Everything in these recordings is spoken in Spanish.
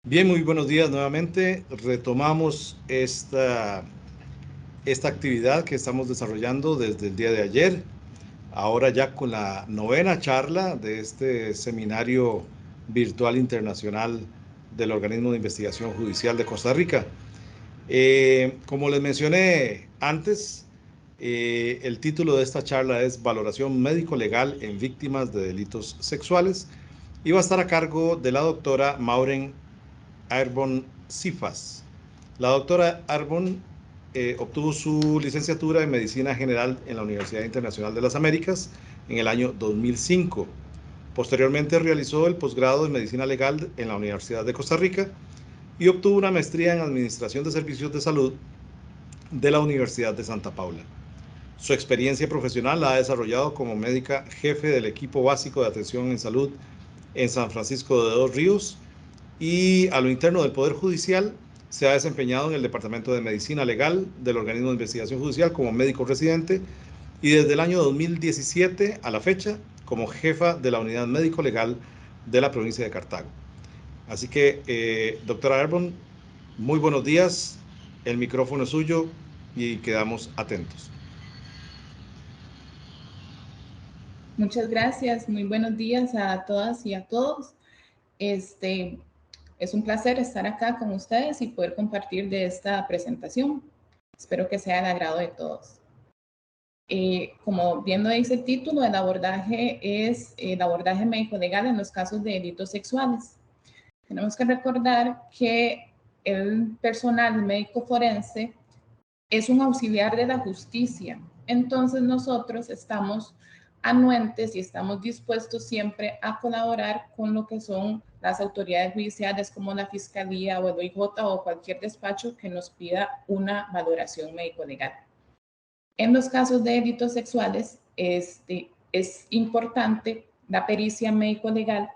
Bien, muy buenos días nuevamente. Retomamos esta actividad que estamos desarrollando desde el día de ayer, ahora ya con la novena charla de este seminario virtual internacional del Organismo de Investigación Judicial de Costa Rica. Como les mencioné antes, el título de esta charla es Valoración Médico-Legal en Víctimas de Delitos Sexuales y va a estar a cargo de la doctora Maureen Arbon Cifas. La doctora Arbon obtuvo su licenciatura en Medicina General en la Universidad Internacional de las Américas en el año 2005. Posteriormente realizó el posgrado en Medicina Legal en la Universidad de Costa Rica y obtuvo una maestría en Administración de Servicios de Salud de la Universidad de Santa Paula. Su experiencia profesional la ha desarrollado como médica jefe del equipo básico de atención en salud en San Francisco de Dos Ríos y a lo interno del Poder Judicial se ha desempeñado en el Departamento de Medicina Legal del Organismo de Investigación Judicial como médico residente y desde el año 2017 a la fecha como jefa de la Unidad Médico Legal de la provincia de Cartago. Así que, doctora Arbon, muy buenos días, el micrófono es suyo y quedamos atentos. Muchas gracias, muy buenos días a todas y a todos. Es un placer estar acá con ustedes y poder compartir de esta presentación. Espero que sea del agrado de todos. Como bien lo dice el título, el abordaje es el abordaje médico-legal en los casos de delitos sexuales. Tenemos que recordar que el personal médico forense es un auxiliar de la justicia. Entonces nosotros estamos anuentes y estamos dispuestos siempre a colaborar con lo que son las autoridades judiciales como la Fiscalía o el OIJ o cualquier despacho que nos pida una valoración médico-legal. En los casos de delitos sexuales es importante la pericia médico-legal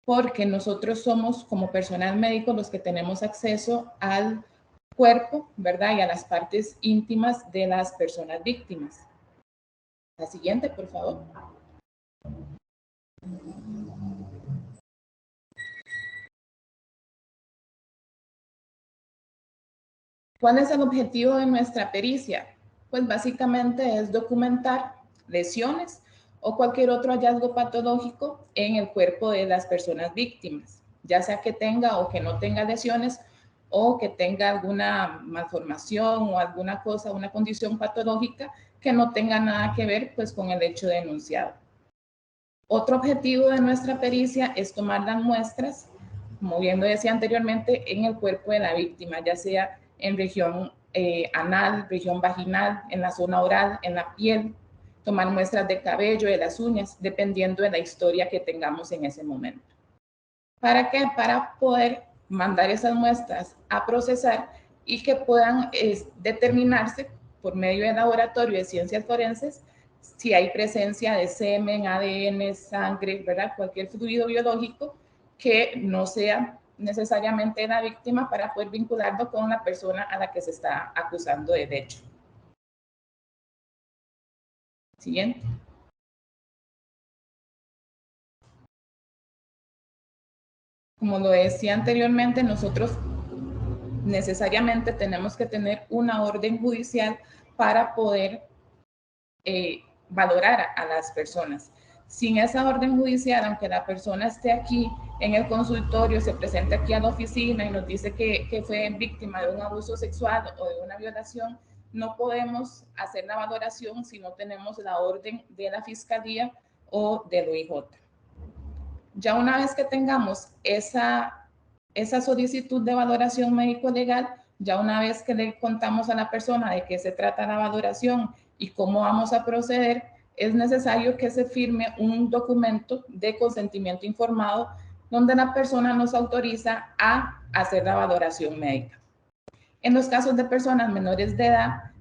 porque nosotros somos como personal médico los que tenemos acceso al cuerpo, ¿verdad? Y a las partes íntimas de las personas víctimas. La siguiente, por favor. ¿Cuál es el objetivo de nuestra pericia? Pues básicamente es documentar lesiones o cualquier otro hallazgo patológico en el cuerpo de las personas víctimas, ya sea que tenga o que no tenga lesiones o que tenga alguna malformación o alguna cosa, una condición patológica que no tenga nada que ver pues con el hecho denunciado. Otro objetivo de nuestra pericia es tomar las muestras, como bien lo decía anteriormente, en el cuerpo de la víctima, ya sea en región anal, región vaginal, en la zona oral, en la piel, tomar muestras de cabello, de las uñas, dependiendo de la historia que tengamos en ese momento. ¿Para qué? Para poder mandar esas muestras a procesar y que puedan determinarse por medio del laboratorio de ciencias forenses si hay presencia de semen, ADN, sangre, ¿verdad? Cualquier fluido biológico que no sea necesariamente la víctima para poder vincularlo con la persona a la que se está acusando de hecho. Siguiente. Como lo decía anteriormente, nosotros necesariamente tenemos que tener una orden judicial para poder valorar a las personas. Sin esa orden judicial, aunque la persona esté aquí en el consultorio, se presente aquí a la oficina y nos dice que fue víctima de un abuso sexual o de una violación, no podemos hacer la valoración si no tenemos la orden de la Fiscalía o del OIJ. Ya una vez que tengamos esa solicitud de valoración médico-legal, ya una vez que le contamos a la persona de qué se trata la valoración y cómo vamos a proceder, es necesario que se firme un documento de consentimiento informado donde la persona nos autoriza a hacer la valoración médica. En los casos de personas menores de edad,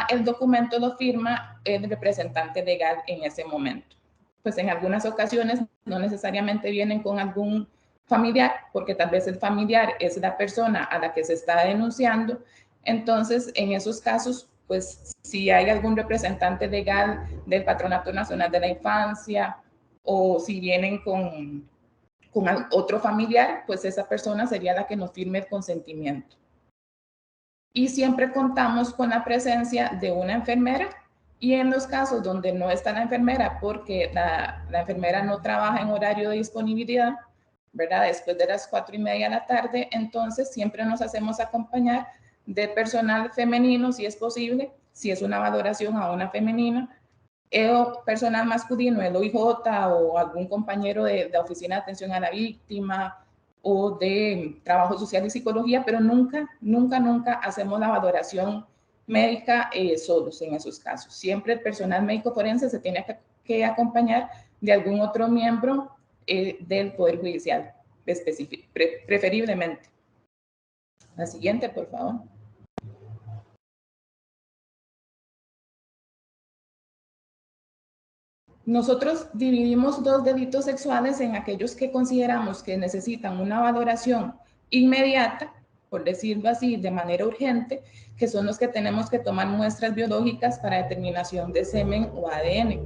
el documento lo firma el representante legal en ese momento. Pues en algunas ocasiones no necesariamente vienen con algún familiar, porque tal vez el familiar es la persona a la que se está denunciando. Entonces, en esos casos, pues si hay algún representante legal del Patronato Nacional de la Infancia o si vienen con con otro familiar, pues esa persona sería la que nos firme el consentimiento. Y siempre contamos con la presencia de una enfermera, y en los casos donde no está la enfermera porque la enfermera no trabaja en horario de disponibilidad, ¿verdad? Después de las 4:30 de la tarde, entonces siempre nos hacemos acompañar de personal femenino, si es posible, si es una valoración a una femenina, o personal masculino, el OIJ o algún compañero de oficina de atención a la víctima o de trabajo social y psicología, pero nunca hacemos la valoración médica solos en esos casos. Siempre el personal médico forense se tiene que acompañar de algún otro miembro del Poder Judicial, preferiblemente. La siguiente, por favor. Nosotros dividimos 2 delitos sexuales en aquellos que consideramos que necesitan una valoración inmediata, por decirlo así, de manera urgente, que son los que tenemos que tomar muestras biológicas para determinación de semen o ADN.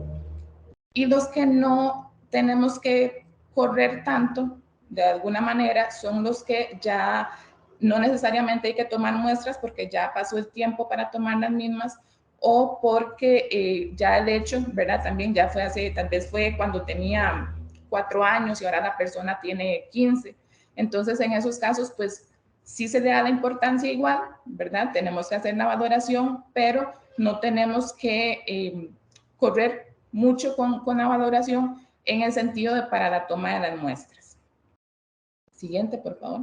Y los que no tenemos que correr tanto, de alguna manera, son los que ya no necesariamente hay que tomar muestras porque ya pasó el tiempo para tomar las mismas, o porque ya el hecho, ¿verdad? También ya fue hace, tal vez fue cuando tenía 4 años y ahora la persona tiene 15. Entonces, en esos casos, pues sí se le da la importancia igual, ¿verdad? Tenemos que hacer la valoración, pero no tenemos que correr mucho con la valoración en el sentido de para la toma de las muestras. Siguiente, por favor.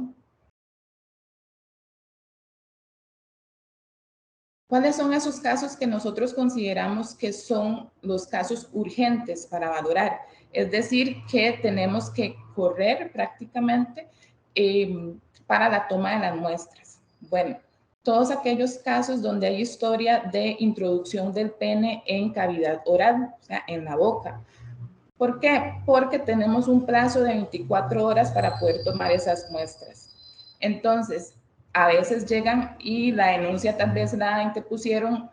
¿Cuáles son esos casos que nosotros consideramos que son los casos urgentes para valorar? Es decir, que tenemos que correr prácticamente para la toma de las muestras. Bueno, todos aquellos casos donde hay historia de introducción del pene en cavidad oral, o sea, en la boca. ¿Por qué? Porque tenemos un plazo de 24 horas para poder tomar esas muestras. Entonces, a veces llegan y la denuncia tal vez la interpusieron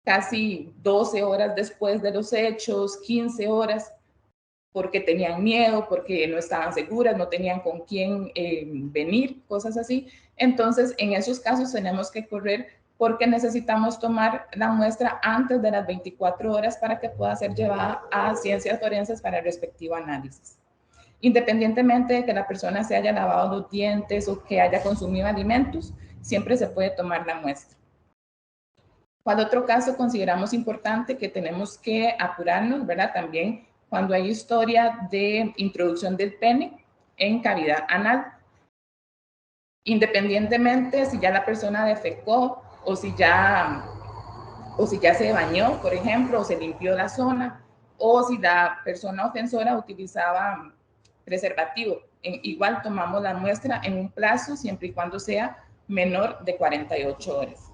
casi 12 horas después de los hechos, 15 horas, porque tenían miedo, porque no estaban seguras, no tenían con quién venir, cosas así. Entonces, en esos casos tenemos que correr porque necesitamos tomar la muestra antes de las 24 horas para que pueda ser llevada a ciencias forenses para el respectivo análisis. Independientemente de que la persona se haya lavado los dientes o que haya consumido alimentos, siempre se puede tomar la muestra. ¿Cuál otro caso consideramos importante que tenemos que apurarnos, verdad? También cuando hay historia de introducción del pene en cavidad anal. Independientemente si ya la persona defecó o si ya se bañó, por ejemplo, o se limpió la zona, o si la persona ofensora utilizaba preservativo. Igual tomamos la muestra en un plazo siempre y cuando sea menor de 48 horas.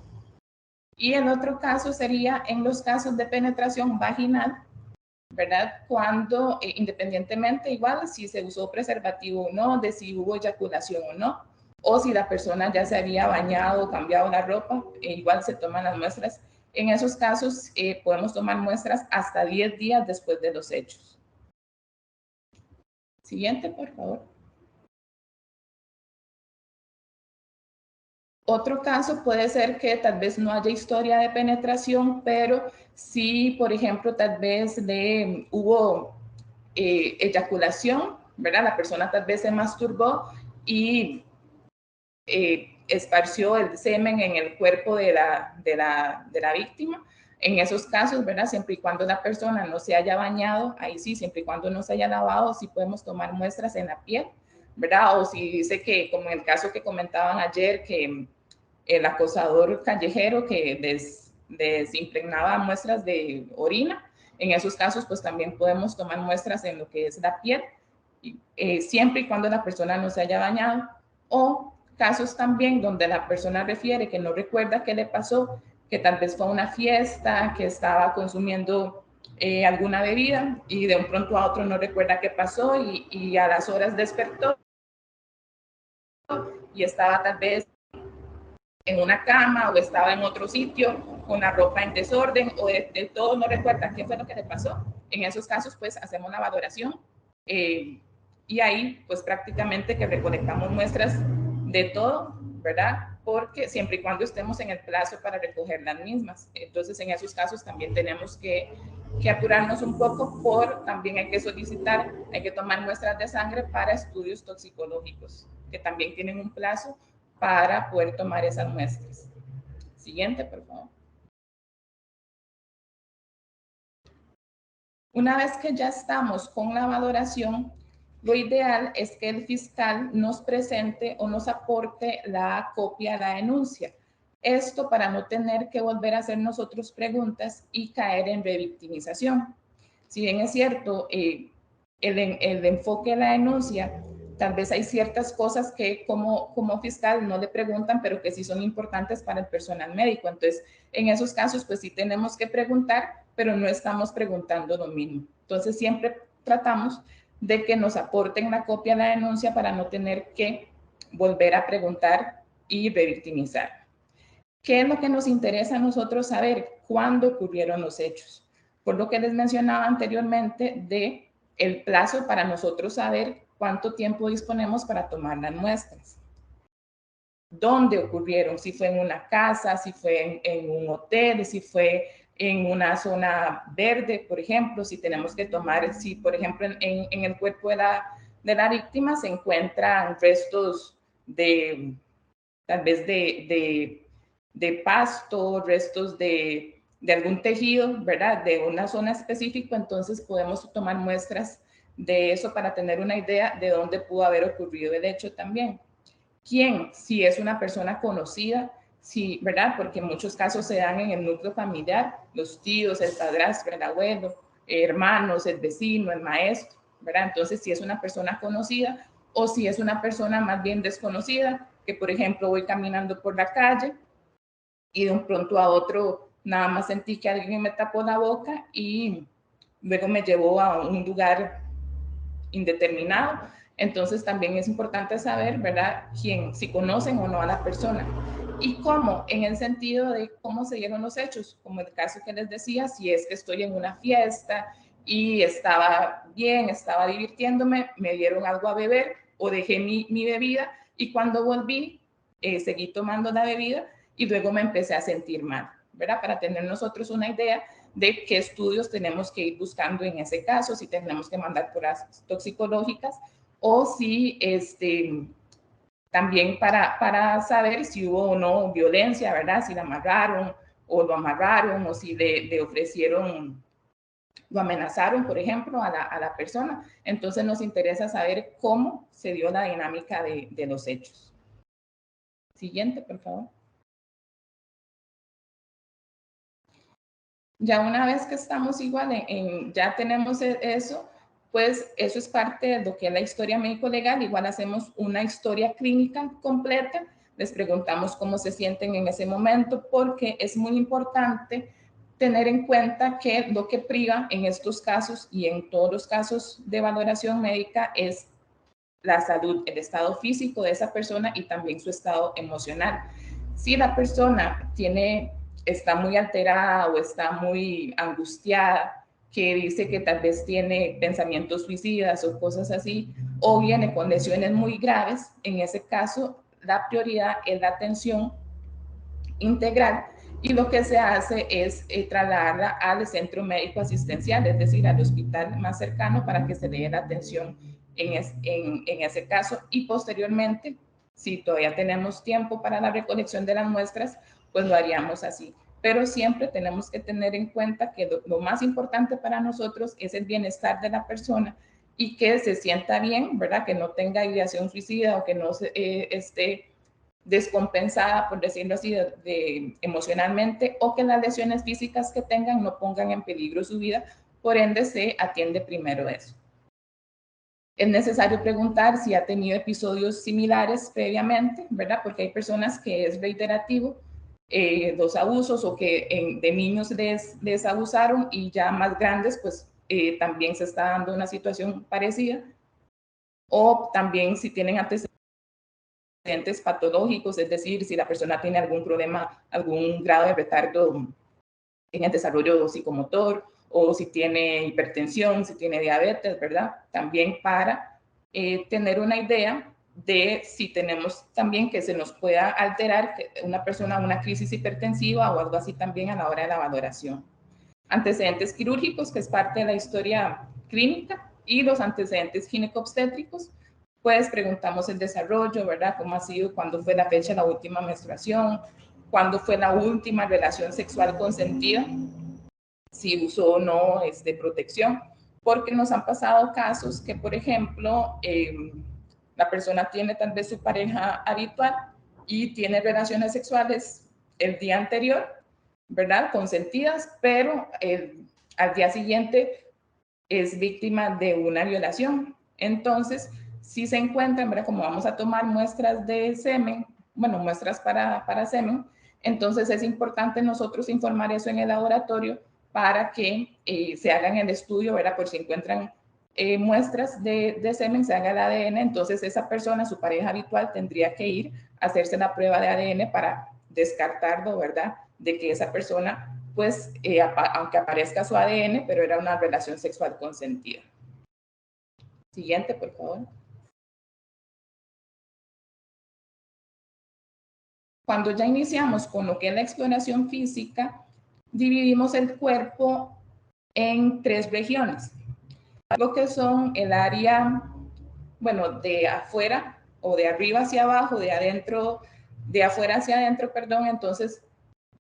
Y el otro caso sería en los casos de penetración vaginal, ¿verdad? Cuando independientemente igual si se usó preservativo o no, de si hubo eyaculación o no, o si la persona ya se había bañado o cambiado la ropa, igual se toman las muestras. En esos casos podemos tomar muestras hasta 10 días después de los hechos. Siguiente, por favor. Otro caso puede ser que tal vez no haya historia de penetración, pero sí, por ejemplo, tal vez hubo eyaculación, ¿verdad? La persona tal vez se masturbó y esparció el semen en el cuerpo de la víctima. En esos casos, ¿verdad? Siempre y cuando la persona no se haya bañado, ahí sí, siempre y cuando no se haya lavado, sí podemos tomar muestras en la piel, ¿verdad? O si dice que, como en el caso que comentaban ayer, que el acosador callejero que desimpregnaba muestras de orina, en esos casos, pues también podemos tomar muestras en lo que es la piel, siempre y cuando la persona no se haya bañado, o casos también donde la persona refiere que no recuerda qué le pasó, que tal vez fue una fiesta, que estaba consumiendo alguna bebida y de un pronto a otro no recuerda qué pasó y a las horas despertó y estaba tal vez en una cama o estaba en otro sitio con la ropa en desorden o de todo no recuerda qué fue lo que le pasó. En esos casos, pues hacemos la valoración y Y ahí, pues prácticamente que recolectamos muestras de todo, ¿verdad? Porque siempre y cuando estemos en el plazo para recoger las mismas. Entonces, en esos casos también tenemos que apurarnos un poco, también hay que solicitar, hay que tomar muestras de sangre para estudios toxicológicos, que también tienen un plazo para poder tomar esas muestras. Siguiente, por favor. Una vez que ya estamos con la valoración, lo ideal es que el fiscal nos presente o nos aporte la copia de la denuncia. Esto para no tener que volver a hacer nosotros preguntas y caer en revictimización. Si bien es cierto, el enfoque de la denuncia, tal vez hay ciertas cosas que como fiscal no le preguntan, pero que sí son importantes para el personal médico. Entonces, en esos casos, pues sí tenemos que preguntar, pero no estamos preguntando lo mismo. Entonces, siempre tratamos de que nos aporten la copia de la denuncia para no tener que volver a preguntar y revictimizar. ¿Qué es lo que nos interesa a nosotros saber? ¿Cuándo ocurrieron los hechos? Por lo que les mencionaba anteriormente de el plazo para nosotros saber cuánto tiempo disponemos para tomar las muestras. ¿Dónde ocurrieron? Si fue en una casa, si fue en un hotel, si fue en una zona verde, por ejemplo, si tenemos que tomar, si por ejemplo en el cuerpo de la víctima se encuentran restos de, tal vez de pasto, restos de algún tejido, ¿verdad? De una zona específica, entonces podemos tomar muestras de eso para tener una idea de dónde pudo haber ocurrido el hecho también. ¿Quién? Si es una persona conocida, sí, ¿verdad? Porque en muchos casos se dan en el núcleo familiar, los tíos, el padrastro, el abuelo, hermanos, el vecino, el maestro, ¿verdad? Entonces, si es una persona conocida o si es una persona más bien desconocida, que por ejemplo voy caminando por la calle y de un pronto a otro nada más sentí que alguien me tapó la boca y luego me llevó a un lugar indeterminado. Entonces también es importante saber, ¿verdad?, quién, si conocen o no a la persona. Y cómo, en el sentido de cómo se dieron los hechos, como el caso que les decía, si es que estoy en una fiesta y estaba bien, estaba divirtiéndome, me dieron algo a beber o dejé mi bebida y cuando volví, seguí tomando la bebida y luego me empecé a sentir mal, ¿verdad? Para tener nosotros una idea de qué estudios tenemos que ir buscando en ese caso, si tenemos que mandar pruebas toxicológicas o si también para saber si hubo o no violencia, ¿verdad? Si la amarraron o lo amarraron o si le ofrecieron, lo amenazaron, por ejemplo, a la persona. Entonces nos interesa saber cómo se dio la dinámica de los hechos. Siguiente, por favor. Ya una vez que estamos igual, ya tenemos eso, pues eso es parte de lo que es la historia médico-legal. Igual hacemos una historia clínica completa, les preguntamos cómo se sienten en ese momento, porque es muy importante tener en cuenta que lo que priva en estos casos y en todos los casos de valoración médica es la salud, el estado físico de esa persona y también su estado emocional. Si la persona está muy alterada o está muy angustiada, que dice que tal vez tiene pensamientos suicidas o cosas así, o viene con lesiones muy graves, en ese caso la prioridad es la atención integral y lo que se hace es trasladarla al centro médico asistencial, es decir, al hospital más cercano para que se le dé la atención en ese caso y posteriormente, si todavía tenemos tiempo para la recolección de las muestras, pues lo haríamos así. Pero siempre tenemos que tener en cuenta que lo más importante para nosotros es el bienestar de la persona y que se sienta bien, ¿verdad? Que no tenga ideación suicida o que no esté descompensada, por decirlo así, emocionalmente, o que las lesiones físicas que tengan no pongan en peligro su vida, por ende se atiende primero eso. Es necesario preguntar si ha tenido episodios similares previamente, ¿verdad? Porque hay personas que es reiterativo los abusos o que de niños les abusaron y ya más grandes, pues también se está dando una situación parecida. O también si tienen antecedentes patológicos, es decir, si la persona tiene algún problema, algún grado de retardo en el desarrollo psicomotor o si tiene hipertensión, si tiene diabetes, ¿verdad? También para tener una idea de si tenemos también que se nos pueda alterar una persona una crisis hipertensiva o algo así también a la hora de la valoración. Antecedentes quirúrgicos, que es parte de la historia clínica, y los antecedentes ginecobstétricos, pues preguntamos el desarrollo, ¿verdad? ¿Cómo ha sido? ¿Cuándo fue la fecha de la última menstruación? ¿Cuándo fue la última relación sexual consentida? Si usó o no de protección, porque nos han pasado casos que, por ejemplo, la persona tiene tal vez su pareja habitual y tiene relaciones sexuales el día anterior, ¿verdad? Consentidas, pero al día siguiente es víctima de una violación. Entonces, si se encuentran, ¿verdad? Como vamos a tomar muestras de semen, bueno, muestras para semen, entonces es importante nosotros informar eso en el laboratorio para que se hagan el estudio, ¿verdad? Por si encuentran muestras de semen, se haga el ADN, entonces esa persona, su pareja habitual, tendría que ir a hacerse la prueba de ADN para descartarlo, ¿verdad? De que esa persona, pues, aunque aparezca su ADN, pero era una relación sexual consentida. Siguiente, por favor. Cuando ya iniciamos con lo que es la exploración física, dividimos el cuerpo en 3 regiones. Lo que son el área, bueno, de afuera o de arriba hacia abajo, de adentro, de afuera hacia adentro, perdón. Entonces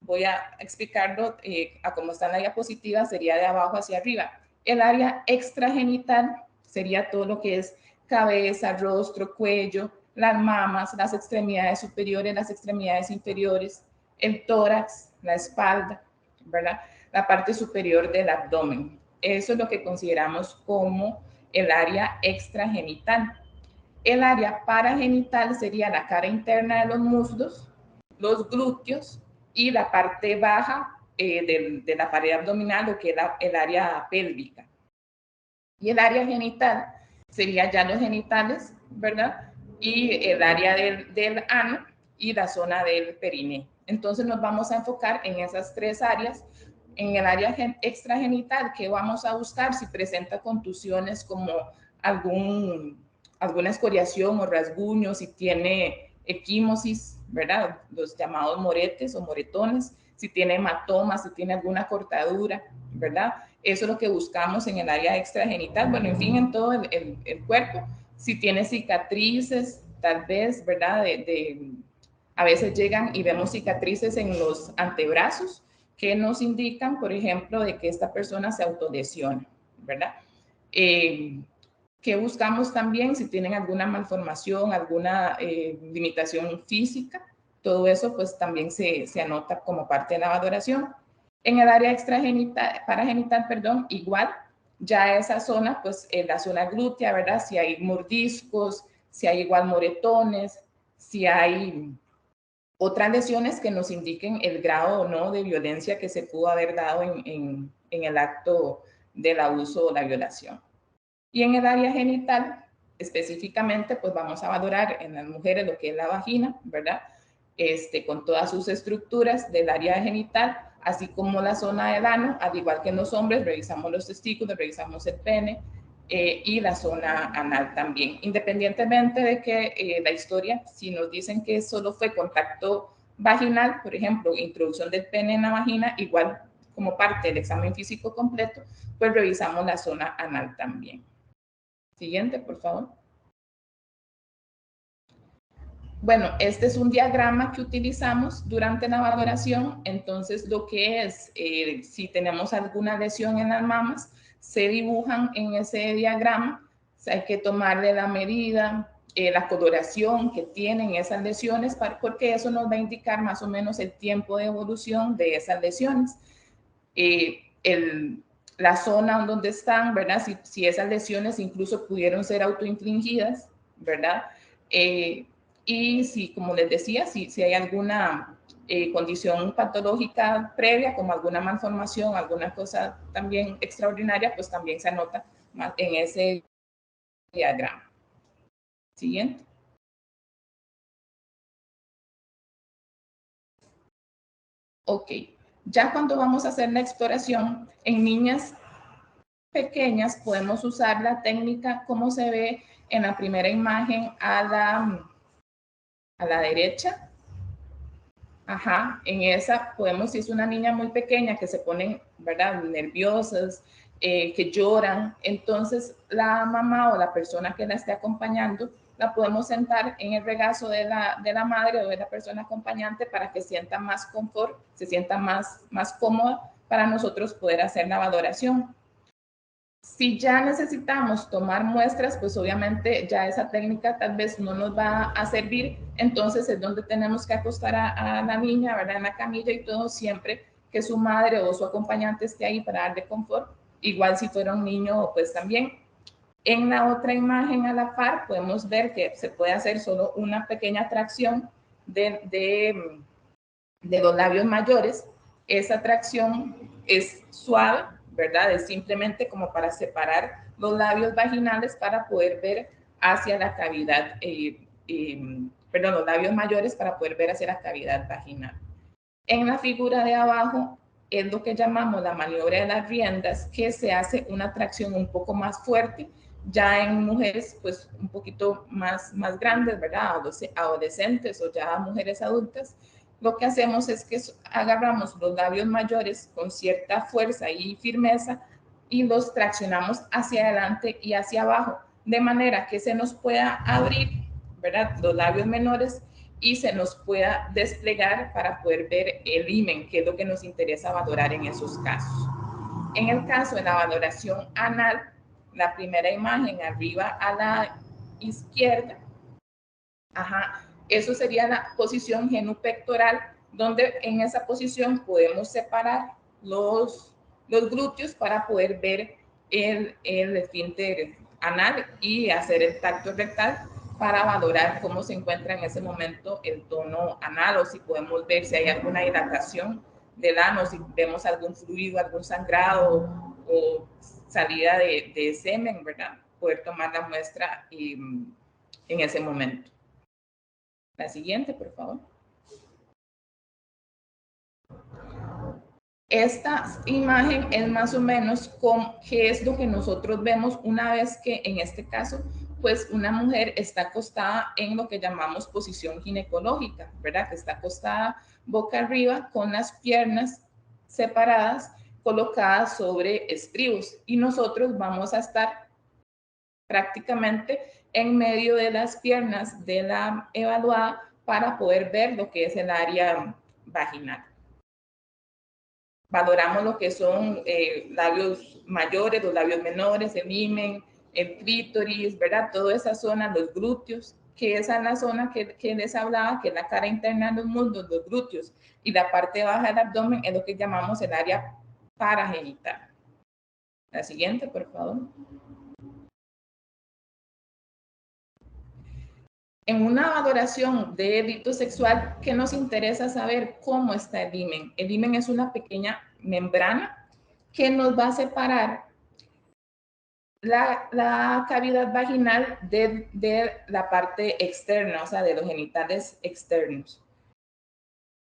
voy a explicarlo a cómo está en la diapositiva, sería de abajo hacia arriba. El área extragenital sería todo lo que es cabeza, rostro, cuello, las mamas, las extremidades superiores, las extremidades inferiores, el tórax, la espalda, ¿verdad? La parte superior del abdomen. Eso es lo que consideramos como el área extragenital. El área paragenital sería la cara interna de los muslos, los glúteos y la parte baja de la pared abdominal, lo que es el área pélvica. Y el área genital sería ya los genitales, ¿verdad? Y el área del ano y la zona del perineo. Entonces nos vamos a enfocar en esas 3 áreas. En el área extragenital, que vamos a buscar si presenta contusiones como alguna escoriación o rasguño, si tiene equimosis, ¿verdad? Los llamados moretes o moretones, si tiene hematomas, si tiene alguna cortadura, ¿verdad? Eso es lo que buscamos en el área extragenital, bueno, en fin, en todo el cuerpo. Si tiene cicatrices, tal vez, ¿verdad? A veces llegan y vemos cicatrices en los antebrazos que nos indican, por ejemplo, de que esta persona se autolesiona, ¿verdad? Que buscamos también si tienen alguna malformación, alguna limitación física, todo eso pues también se anota como parte de la valoración. En el área extragenital, paragenital, perdón, igual, ya esa zona, pues en la zona glútea, ¿verdad? Si hay mordiscos, si hay igual moretones, si hay otras lesiones que nos indiquen el grado o no de violencia que se pudo haber dado en el acto del abuso o la violación. Y en el área genital, específicamente, pues vamos a valorar en las mujeres lo que es la vagina, ¿verdad? Con todas sus estructuras del área genital, así como la zona del ano, al igual que en los hombres, revisamos los testículos, revisamos el pene y la zona anal también. Independientemente de que la historia, si nos dicen que solo fue contacto vaginal, por ejemplo, introducción del pene en la vagina, igual como parte del examen físico completo, pues revisamos la zona anal también. Siguiente, por favor. Bueno, este es un diagrama que utilizamos durante la valoración. Entonces, lo que es, si tenemos alguna lesión en las mamas, se dibujan en ese diagrama. O sea, hay que tomarle la medida, la coloración que tienen esas lesiones, porque eso nos va a indicar más o menos el tiempo de evolución de esas lesiones. La zona donde están, ¿verdad? Si esas lesiones incluso pudieron ser autoinfligidas, ¿verdad? Y si, como les decía, si hay alguna condición patológica previa, como alguna malformación, alguna cosa también extraordinaria, pues también se anota en ese diagrama. Siguiente. Ok, ya cuando vamos a hacer la exploración, en niñas pequeñas, podemos usar la técnica como se ve en la primera imagen a la derecha. Ajá, en esa podemos, si es una niña muy pequeña que se ponen, ¿verdad?, nerviosas, que lloran, entonces la mamá o la persona que la esté acompañando la podemos sentar en el regazo de la madre o de la persona acompañante para que sienta más confort, se sienta más cómoda para nosotros poder hacer la valoración. Si ya necesitamos tomar muestras, pues obviamente ya esa técnica tal vez no nos va a servir, entonces es donde tenemos que acostar a la niña, ¿verdad?, en la camilla y todo, siempre que su madre o su acompañante esté ahí para darle confort, igual si fuera un niño, pues también. En la otra imagen a la par podemos ver que se puede hacer solo una pequeña tracción de los labios mayores. Esa tracción es suave, ¿verdad? Es simplemente como para separar los labios vaginales para poder ver hacia la cavidad, perdón, los labios mayores para poder ver hacia la cavidad vaginal. En la figura de abajo es lo que llamamos la maniobra de las riendas, que se hace una tracción un poco más fuerte, ya en mujeres pues un poquito más grandes, ¿verdad? Adolescentes o ya mujeres adultas. Lo que hacemos es que agarramos los labios mayores con cierta fuerza y firmeza y los traccionamos hacia adelante y hacia abajo, de manera que se nos pueda abrir, ¿verdad?, los labios menores y se nos pueda desplegar para poder ver el himen, que es lo que nos interesa valorar en esos casos. En el caso de la valoración anal, la primera imagen arriba a la izquierda, eso sería la posición genupectoral, donde en esa posición podemos separar los glúteos para poder ver el esfínter anal y hacer el tacto rectal para valorar cómo se encuentra en ese momento el tono anal, o si podemos ver si hay alguna dilatación del ano, si vemos algún fluido, algún sangrado o salida de semen, ¿verdad? Poder tomar la muestra en ese momento. La siguiente, por favor. Esta imagen es más o menos con qué es lo que nosotros vemos una vez que, en este caso, pues una mujer está acostada en lo que llamamos posición ginecológica, ¿verdad? Que está acostada boca arriba con las piernas separadas, colocadas sobre estribos. Y nosotros vamos a estar prácticamente en medio de las piernas de la evaluada para poder ver lo que es el área vaginal. Valoramos lo que son labios mayores, los labios menores, el himen, el clítoris, ¿verdad? Toda esa zona, los glúteos, que esa es la zona que les hablaba, que es la cara interna de los muslos, los glúteos, y la parte baja del abdomen es lo que llamamos el área paragenital. La siguiente, por favor. En una valoración de delito sexual, ¿qué nos interesa saber? Cómo está el himen. El himen es una pequeña membrana que nos va a separar la cavidad vaginal de la parte externa, o sea, de los genitales externos.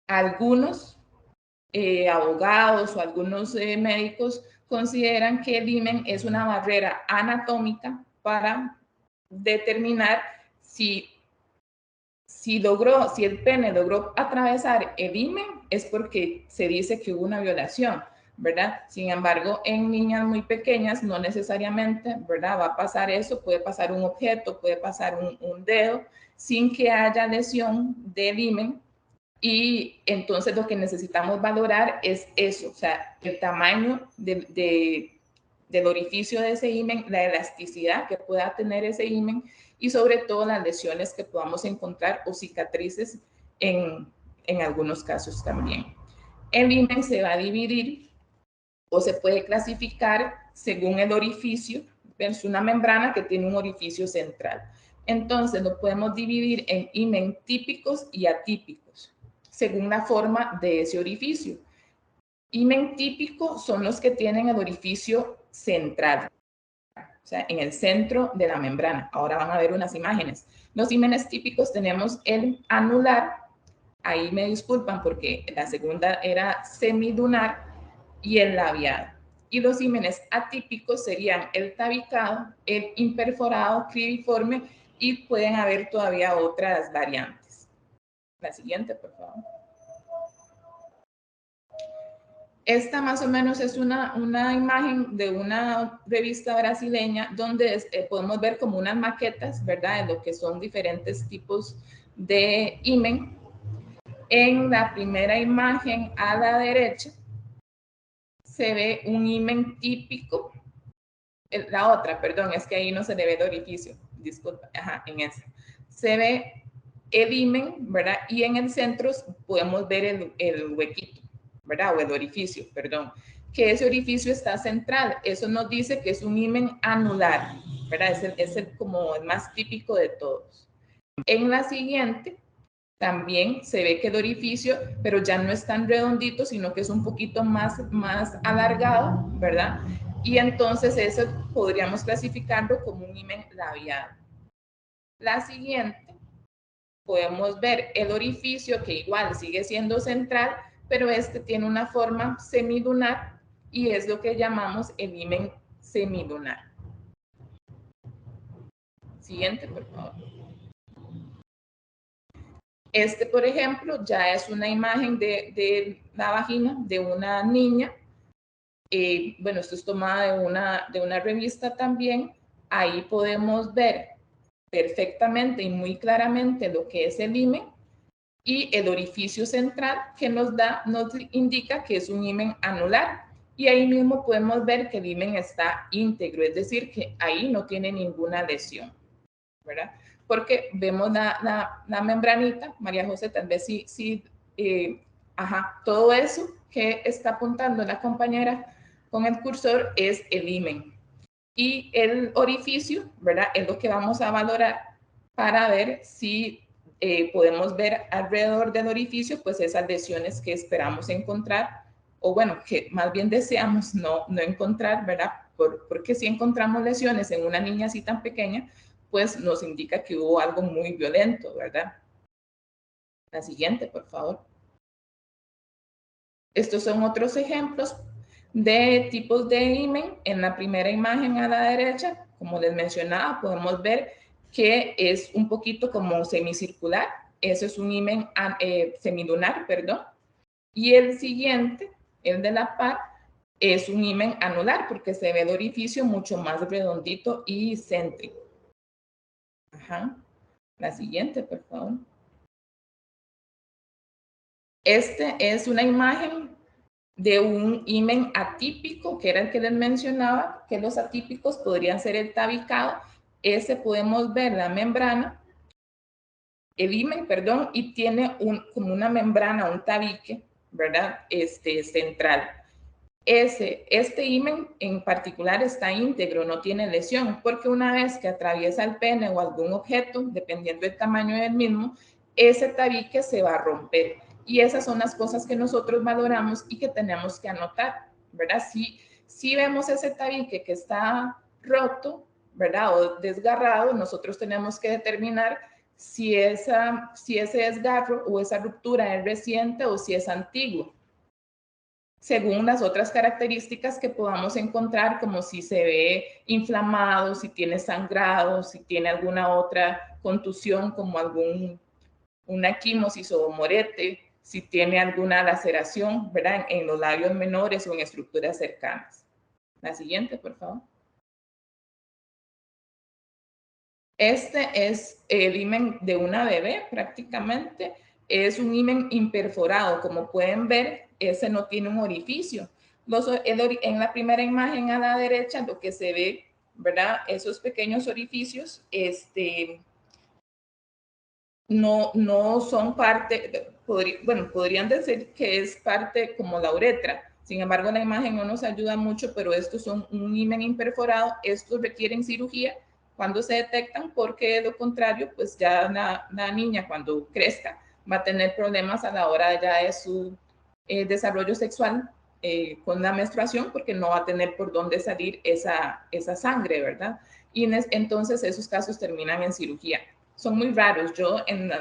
Algunos abogados o algunos médicos consideran que el himen es una barrera anatómica para determinar si el pene logró atravesar el himen, es porque se dice que hubo una violación, ¿verdad? Sin embargo, en niñas muy pequeñas no necesariamente, ¿verdad?, va a pasar eso, puede pasar un objeto, puede pasar un dedo, sin que haya lesión del himen, y entonces lo que necesitamos valorar es eso, o sea, el tamaño del orificio de ese himen, la elasticidad que pueda tener ese himen, y sobre todo las lesiones que podamos encontrar o cicatrices en algunos casos también. El himen se va a dividir o se puede clasificar según el orificio. Es una membrana que tiene un orificio central. Entonces lo podemos dividir en himen típicos y atípicos, según la forma de ese orificio. Himen típico son los que tienen el orificio central, o sea, en el centro de la membrana. Ahora van a ver unas imágenes. Los himenes típicos tenemos el anular, ahí me disculpan porque la segunda era semilunar, y el labial. Y los ímenes atípicos serían el tabicado, el imperforado, cribiforme, y pueden haber todavía otras variantes. La siguiente, por favor. Esta más o menos es una imagen de una revista brasileña donde podemos ver como unas maquetas, ¿verdad? De lo que son diferentes tipos de himen. En la primera imagen a la derecha se ve un himen típico. La otra, perdón, es que ahí no se le ve el orificio. Disculpa, ajá, en esa. Se ve el himen, ¿verdad? Y en el centro podemos ver el huequito, ¿verdad? O el orificio, perdón. Que ese orificio está central. Eso nos dice que es un himen anular, ¿verdad? Es el como el más típico de todos. En la siguiente, también se ve que el orificio, pero ya no es tan redondito, sino que es un poquito más alargado, ¿verdad? Y entonces eso podríamos clasificarlo como un himen labial. La siguiente, podemos ver el orificio que igual sigue siendo central, pero este tiene una forma semilunar y es lo que llamamos el himen semilunar. Siguiente, por favor. Este, por ejemplo, ya es una imagen de la vagina de una niña. Bueno, esto es tomada de una revista también. Ahí podemos ver perfectamente y muy claramente lo que es el himen y el orificio central que nos indica que es un himen anular. Y ahí mismo podemos ver que el himen está íntegro, es decir, que ahí no tiene ninguna lesión, ¿verdad? Porque vemos la membranita, María José, tal vez sí, ajá, todo eso que está apuntando la compañera con el cursor es el himen. Y el orificio, ¿verdad? Es lo que vamos a valorar para ver si podemos ver alrededor del orificio, pues esas lesiones que esperamos encontrar, o bueno, que más bien deseamos no encontrar, ¿verdad? Porque si encontramos lesiones en una niña así tan pequeña, pues nos indica que hubo algo muy violento, ¿verdad? La siguiente, por favor. Estos son otros ejemplos de tipos de himen. En la primera imagen a la derecha, como les mencionaba, podemos ver que es un poquito como semicircular. Eso es un himen semilunar, perdón. Y el siguiente, el de la par, es un himen anular porque se ve el orificio mucho más redondito y céntrico. Ajá. La siguiente, por favor. Este es una imagen de un himen atípico, que era el que les mencionaba, que los atípicos podrían ser el tabicado. Ese podemos ver la membrana, el himen, perdón, y tiene como una membrana, un tabique, ¿verdad? Central. Este himen en particular está íntegro, no tiene lesión, porque una vez que atraviesa el pene o algún objeto, dependiendo del tamaño del mismo, ese tabique se va a romper. Y esas son las cosas que nosotros valoramos y que tenemos que anotar, ¿verdad? Si vemos ese tabique que está roto, ¿verdad? O desgarrado, nosotros tenemos que determinar si ese desgarro o esa ruptura es reciente o si es antiguo, según las otras características que podamos encontrar, como si se ve inflamado, si tiene sangrado, si tiene alguna otra contusión, como una equimosis o morete, si tiene alguna laceración, ¿verdad? En los labios menores o en estructuras cercanas. La siguiente, por favor. Este es el himen de una bebé, prácticamente. Es un himen imperforado. Como pueden ver, ese no tiene un orificio. En la primera imagen a la derecha, lo que se ve, ¿verdad? Esos pequeños orificios, no son parte, podrían decir que es parte como la uretra. Sin embargo, la imagen no nos ayuda mucho, pero estos son un himen imperforado. Estos requieren cirugía cuando se detectan, porque de lo contrario, pues ya la niña cuando crezca va a tener problemas a la hora ya de su desarrollo sexual con la menstruación, porque no va a tener por dónde salir esa sangre, ¿verdad? Y entonces esos casos terminan en cirugía. Son muy raros. Yo en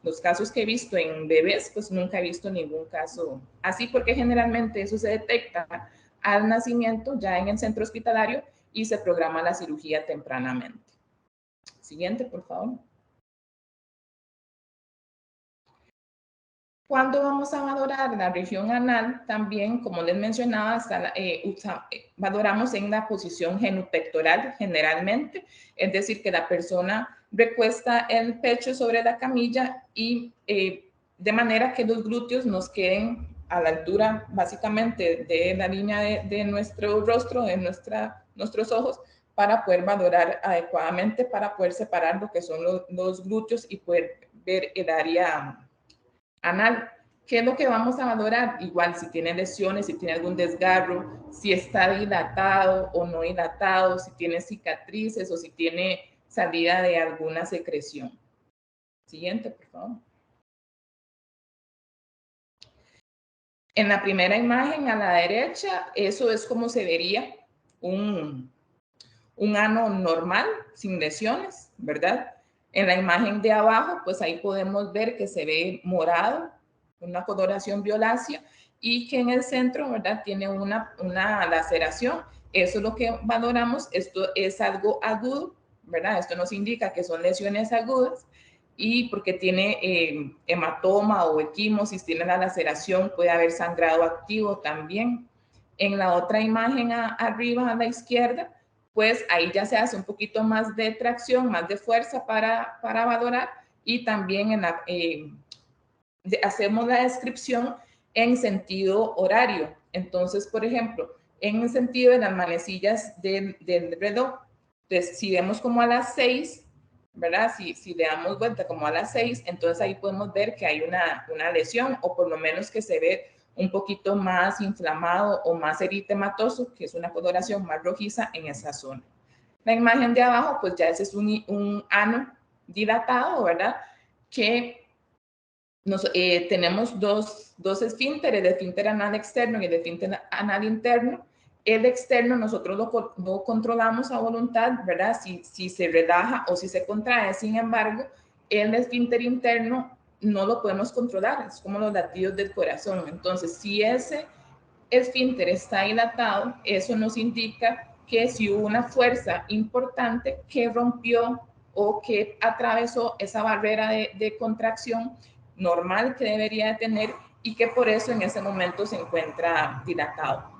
los casos que he visto en bebés, pues nunca he visto ningún caso así, porque generalmente eso se detecta al nacimiento ya en el centro hospitalario y se programa la cirugía tempranamente. Siguiente, por favor. Cuando vamos a valorar la región anal, también, como les mencionaba, valoramos en la posición genupectoral generalmente, es decir, que la persona recuesta el pecho sobre la camilla y de manera que los glúteos nos queden a la altura básicamente de la línea de nuestro rostro, de nuestros ojos, para poder valorar adecuadamente, para poder separar lo que son los glúteos y poder ver el área anal. ¿Qué es lo que vamos a valorar? Igual, si tiene lesiones, si tiene algún desgarro, si está dilatado o no dilatado, si tiene cicatrices o si tiene salida de alguna secreción. Siguiente, por favor. En la primera imagen a la derecha, eso es como se vería un ano normal, sin lesiones, ¿verdad? En la imagen de abajo, pues ahí podemos ver que se ve morado, una coloración violácea, y que en el centro, ¿verdad? Tiene una laceración. Eso es lo que valoramos. Esto es algo agudo, ¿verdad? Esto nos indica que son lesiones agudas, y porque tiene hematoma o equimosis, tiene la laceración, puede haber sangrado activo también. En la otra imagen arriba a la izquierda, pues ahí ya se hace un poquito más de tracción, más de fuerza para valorar, y también hacemos la descripción en sentido horario. Entonces, por ejemplo, en el sentido de las manecillas del reloj, entonces si vemos como a las 6, ¿verdad? Si le damos vuelta como a las 6, entonces ahí podemos ver que hay una lesión, o por lo menos que se ve un poquito más inflamado o más eritematoso, que es una coloración más rojiza en esa zona. La imagen de abajo, pues ya ese es un ano dilatado, ¿verdad? Que tenemos dos esfínteres, el esfínter anal externo y el esfínter anal interno. El externo nosotros lo controlamos a voluntad, ¿verdad? Si se relaja o si se contrae. Sin embargo, el esfínter interno no lo podemos controlar, es como los latidos del corazón. Entonces, si ese esfínter está dilatado, eso nos indica que si hubo una fuerza importante que rompió o que atravesó esa barrera de contracción normal que debería de tener, y que por eso en ese momento se encuentra dilatado.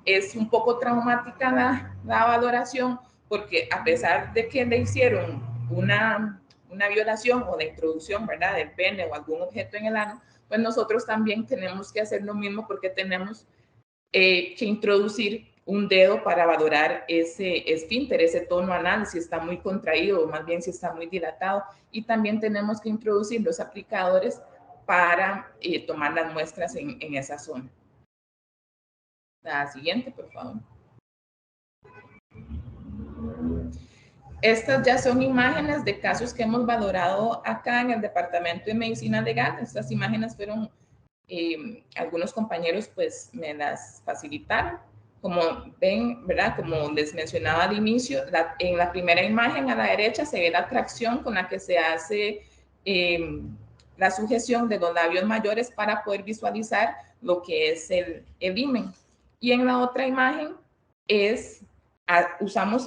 Es un poco traumática la valoración, porque a pesar de que le hicieron una violación o la introducción, ¿verdad?, del pene o algún objeto en el ano, pues nosotros también tenemos que hacer lo mismo, porque tenemos que introducir un dedo para valorar ese esfínter, ese tono anal, si está muy contraído o más bien si está muy dilatado. Y también tenemos que introducir los aplicadores para tomar las muestras en esa zona. La siguiente, por favor. Estas ya son imágenes de casos que hemos valorado acá en el Departamento de Medicina Legal. Estas imágenes fueron, algunos compañeros pues me las facilitaron. Como ven, ¿verdad? Como les mencionaba al inicio, en la primera imagen a la derecha se ve la tracción con la que se hace la sujeción de los labios mayores para poder visualizar lo que es el himen. Y en la otra imagen usamos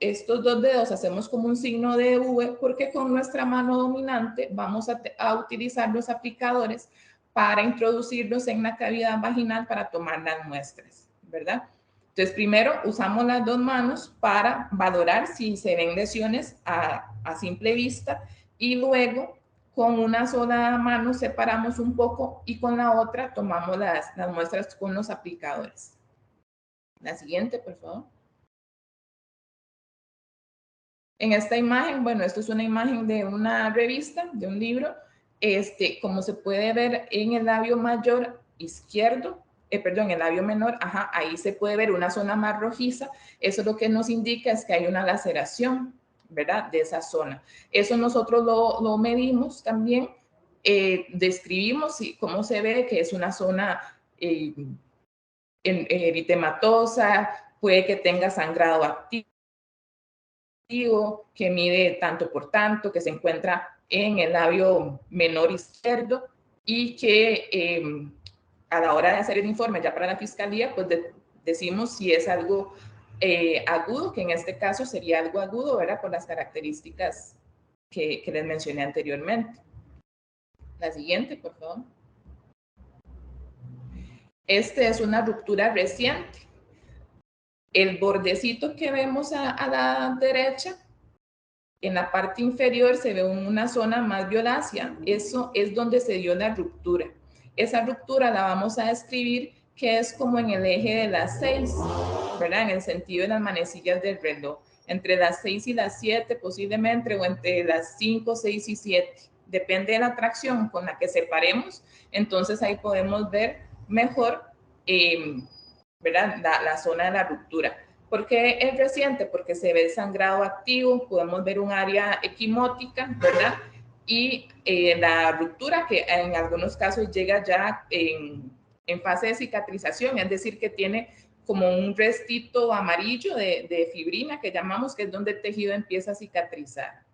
estos dos dedos, hacemos como un signo de V, porque con nuestra mano dominante vamos a utilizar los aplicadores para introducirlos en la cavidad vaginal para tomar las muestras, ¿verdad? Entonces, primero usamos las dos manos para valorar si se ven lesiones a simple vista, y luego con una sola mano separamos un poco y con la otra tomamos las muestras con los aplicadores. La siguiente, por favor. En esta imagen, bueno, esto es una imagen de una revista, de un libro. Como se puede ver en el labio mayor izquierdo, perdón, el labio menor, ahí se puede ver una zona más rojiza. Eso lo que nos indica es que hay una laceración, ¿verdad?, de esa zona. Eso nosotros lo medimos también, describimos cómo se ve, que es una zona eritematosa, puede que tenga sangrado activo, que mide tanto por tanto, que se encuentra en el labio menor izquierdo, y que a la hora de hacer el informe ya para la fiscalía, pues decimos si es algo agudo, que en este caso sería algo agudo, ¿verdad? Por las características que les mencioné anteriormente. La siguiente, por favor. Este es una ruptura reciente. El bordecito que vemos a la derecha, en la parte inferior se ve una zona más violácea. Eso es donde se dio la ruptura. Esa ruptura la vamos a describir que es como en el eje de las 6, ¿verdad? En el sentido de las manecillas del reloj. Entre las 6 y las 7 posiblemente, o entre las 5, 6 y 7. Depende de la tracción con la que separemos. Entonces ahí podemos ver mejor, ¿verdad? La zona de la ruptura. ¿Por qué es reciente? Porque se ve el sangrado activo, podemos ver un área equimótica, ¿verdad? Y la ruptura que en algunos casos llega ya en fase de cicatrización, es decir, que tiene como un restito amarillo de fibrina que llamamos, que es donde el tejido empieza a cicatrizar.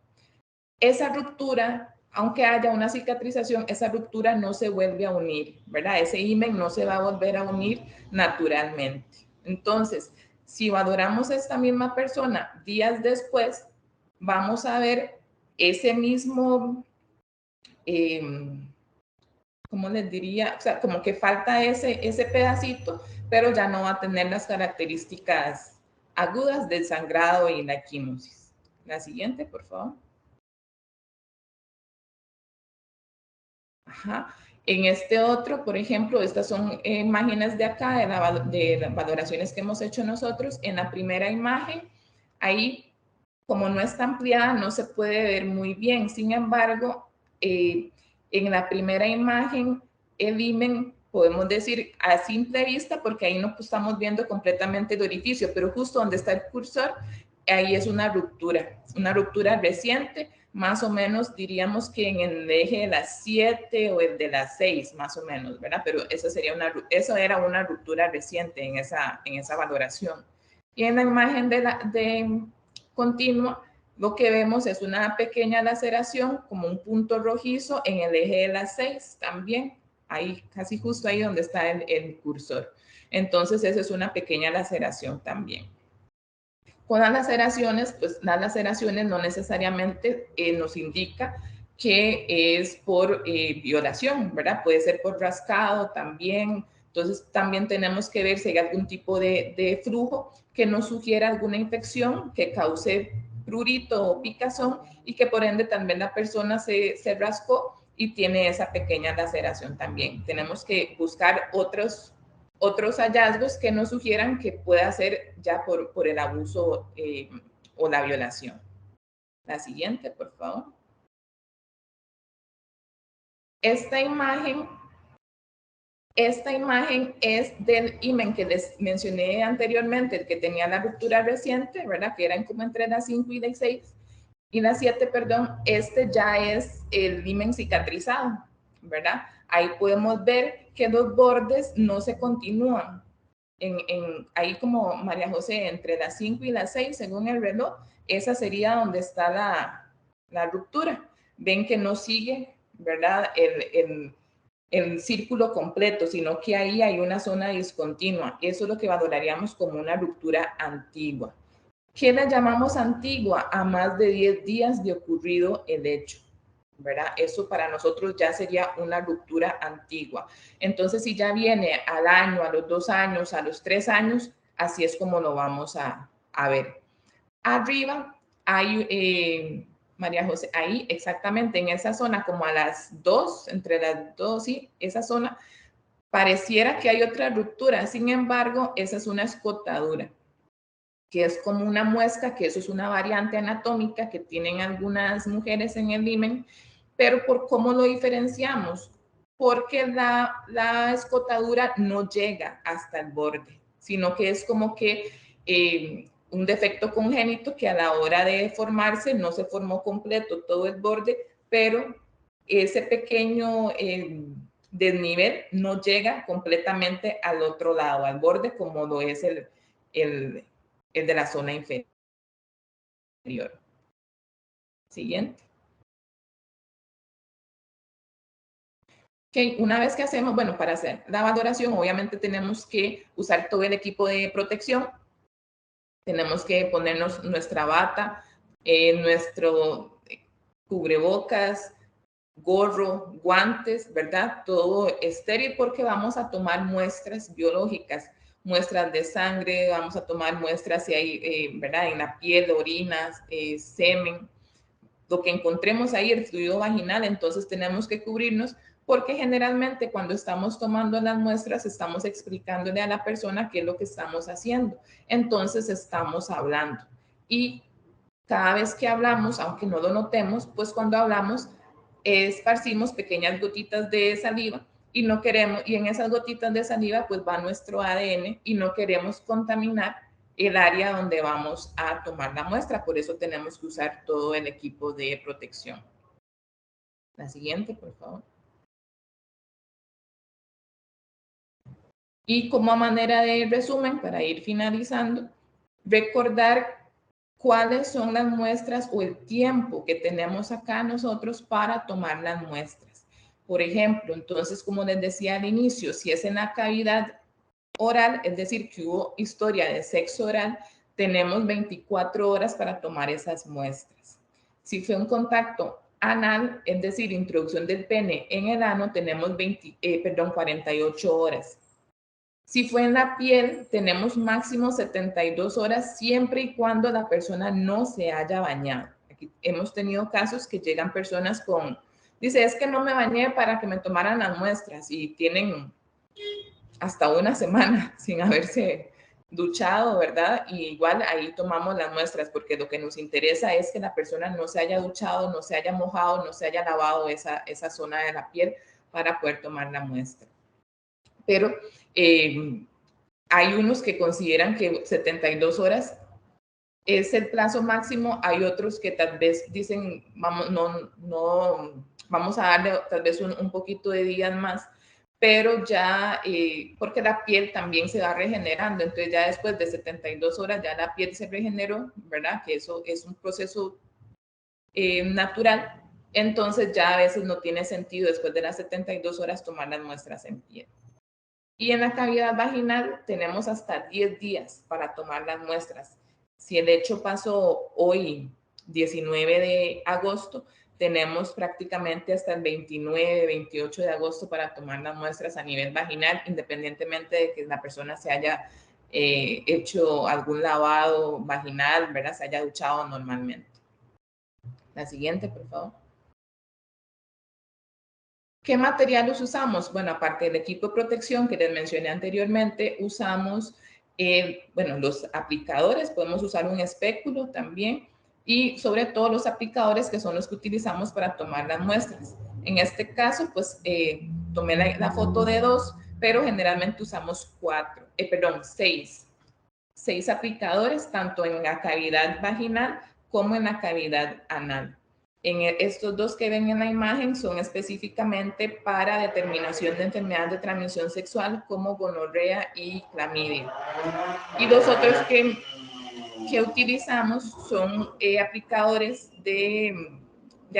Esa ruptura, aunque haya una cicatrización, esa ruptura no se vuelve a unir, ¿verdad? Ese himen no se va a volver a unir naturalmente. Entonces, si valoramos a esta misma persona días después, vamos a ver ese mismo, ¿cómo les diría? O sea, como que falta ese pedacito, pero ya no va a tener las características agudas del sangrado y la equimosis. La siguiente, por favor. Ajá. En este otro, por ejemplo, estas son imágenes de acá, de las valoraciones que hemos hecho nosotros. En la primera imagen, ahí, como no está ampliada, no se puede ver muy bien. Sin embargo, en la primera imagen, el himen, podemos decir a simple vista, porque ahí no estamos viendo completamente el orificio, pero justo donde está el cursor, ahí es una ruptura reciente, más o menos diríamos que en el eje de las 7 o el de las 6, más o menos, ¿verdad? Pero eso era una ruptura reciente en esa valoración. Y en la imagen de continua, lo que vemos es una pequeña laceración, como un punto rojizo en el eje de las 6 también, ahí, casi justo ahí donde está el cursor. Entonces, esa es una pequeña laceración también. Con las laceraciones, pues las laceraciones no necesariamente nos indica que es por violación, ¿verdad? Puede ser por rascado también. Entonces, también tenemos que ver si hay algún tipo de flujo que nos sugiera alguna infección que cause prurito o picazón y que por ende también la persona se rascó y tiene esa pequeña laceración también. Tenemos que buscar otros hallazgos que nos sugieran que pueda ser ya por el abuso o la violación. La siguiente, por favor. Esta imagen es del himen que les mencioné anteriormente, el que tenía la ruptura reciente, ¿verdad? Que eran como entre las 5 y las 6 y las 7, perdón. Este ya es el himen cicatrizado, ¿verdad? Ahí podemos ver que los bordes no se continúan. Ahí como María José, entre las 5 y las 6, según el reloj, esa sería donde está la ruptura. Ven que no sigue, ¿verdad? El círculo completo, sino que ahí hay una zona discontinua. Eso es lo que valoraríamos como una ruptura antigua. ¿Qué la llamamos antigua? A más de 10 días de ocurrido el hecho, ¿verdad? Eso para nosotros ya sería una ruptura antigua. Entonces, si ya viene al año, a los 2 años, a los 3 años, así es como lo vamos a ver. Arriba hay, María José, ahí exactamente en esa zona, como a las 2, entre las 2 y esa zona, pareciera que hay otra ruptura. Sin embargo, esa es una escotadura, que es como una muesca, que eso es una variante anatómica que tienen algunas mujeres en el himen, pero ¿por cómo lo diferenciamos? Porque la escotadura no llega hasta el borde, sino que es como que un defecto congénito que a la hora de formarse no se formó completo todo el borde, pero ese pequeño desnivel no llega completamente al otro lado, al borde, como lo es el de la zona inferior. Siguiente. Okay, una vez que hacemos, bueno, para hacer la valoración, obviamente tenemos que usar todo el equipo de protección. Tenemos que ponernos nuestra bata, nuestro cubrebocas, gorro, guantes, ¿verdad? Todo estéril porque vamos a tomar muestras biológicas, muestras de sangre, vamos a tomar muestras si hay, ¿verdad? En la piel, orinas, semen, lo que encontremos ahí, el fluido vaginal, entonces tenemos que cubrirnos porque generalmente cuando estamos tomando las muestras estamos explicándole a la persona qué es lo que estamos haciendo. Entonces estamos hablando. Y cada vez que hablamos, aunque no lo notemos, pues cuando hablamos esparcimos pequeñas gotitas de saliva y no queremos, y en esas gotitas de saliva pues va nuestro ADN y no queremos contaminar el área donde vamos a tomar la muestra, por eso tenemos que usar todo el equipo de protección. La siguiente, por favor. Y como manera de resumen, para ir finalizando, recordar cuáles son las muestras o el tiempo que tenemos acá nosotros para tomar las muestras. Por ejemplo, entonces, como les decía al inicio, si es en la cavidad oral, es decir, que hubo historia de sexo oral, tenemos 24 horas para tomar esas muestras. Si fue un contacto anal, es decir, introducción del pene en el ano, tenemos 48 horas. Si fue en la piel, tenemos máximo 72 horas siempre y cuando la persona no se haya bañado. Aquí hemos tenido casos que llegan personas con, dice, es que no me bañé para que me tomaran las muestras y tienen hasta una semana sin haberse duchado, ¿verdad? Y igual ahí tomamos las muestras porque lo que nos interesa es que la persona no se haya duchado, no se haya mojado, no se haya lavado esa zona de la piel para poder tomar la muestra. Pero hay unos que consideran que 72 horas es el plazo máximo, hay otros que tal vez dicen, vamos, vamos a darle tal vez un poquito de días más, pero ya, porque la piel también se va regenerando, entonces ya después de 72 horas ya la piel se regeneró, ¿verdad? Que eso es un proceso natural, entonces ya a veces no tiene sentido después de las 72 horas tomar las muestras en piel. Y en la cavidad vaginal tenemos hasta 10 días para tomar las muestras. Si el hecho pasó hoy, 19 de agosto, tenemos prácticamente hasta el 29, 28 de agosto para tomar las muestras a nivel vaginal, independientemente de que la persona se haya hecho algún lavado vaginal, ¿verdad? Se haya duchado normalmente. La siguiente, por favor. ¿Qué materiales usamos? Bueno, aparte del equipo de protección que les mencioné anteriormente, usamos, bueno, los aplicadores, podemos usar un espéculo también y sobre todo los aplicadores que son los que utilizamos para tomar las muestras. En este caso, pues tomé la foto de 2, pero generalmente usamos 6 aplicadores, tanto en la cavidad vaginal como en la cavidad anal. Estos dos que ven en la imagen son específicamente para determinación de enfermedades de transmisión sexual como gonorrea y clamidia. Y los otros que utilizamos son aplicadores de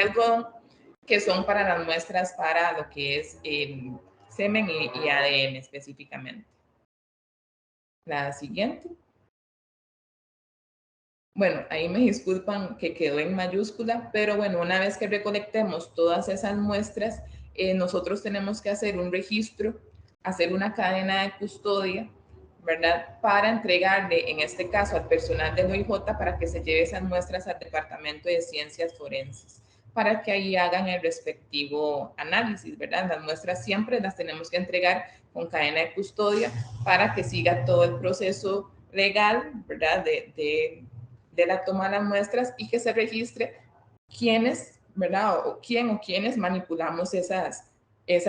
algodón que son para las muestras para lo que es el semen y ADN específicamente. La siguiente. Bueno, ahí me disculpan que quedó en mayúscula, pero bueno, una vez que recolectemos todas esas muestras, nosotros tenemos que hacer un registro, hacer una cadena de custodia, ¿verdad? Para entregarle, en este caso, al personal del OIJ para que se lleve esas muestras al Departamento de Ciencias Forenses, para que ahí hagan el respectivo análisis, ¿verdad? Las muestras siempre las tenemos que entregar con cadena de custodia para que siga todo el proceso legal, ¿verdad? De la toma de las muestras y que se registre quiénes, ¿verdad? O quién o quiénes manipulamos esas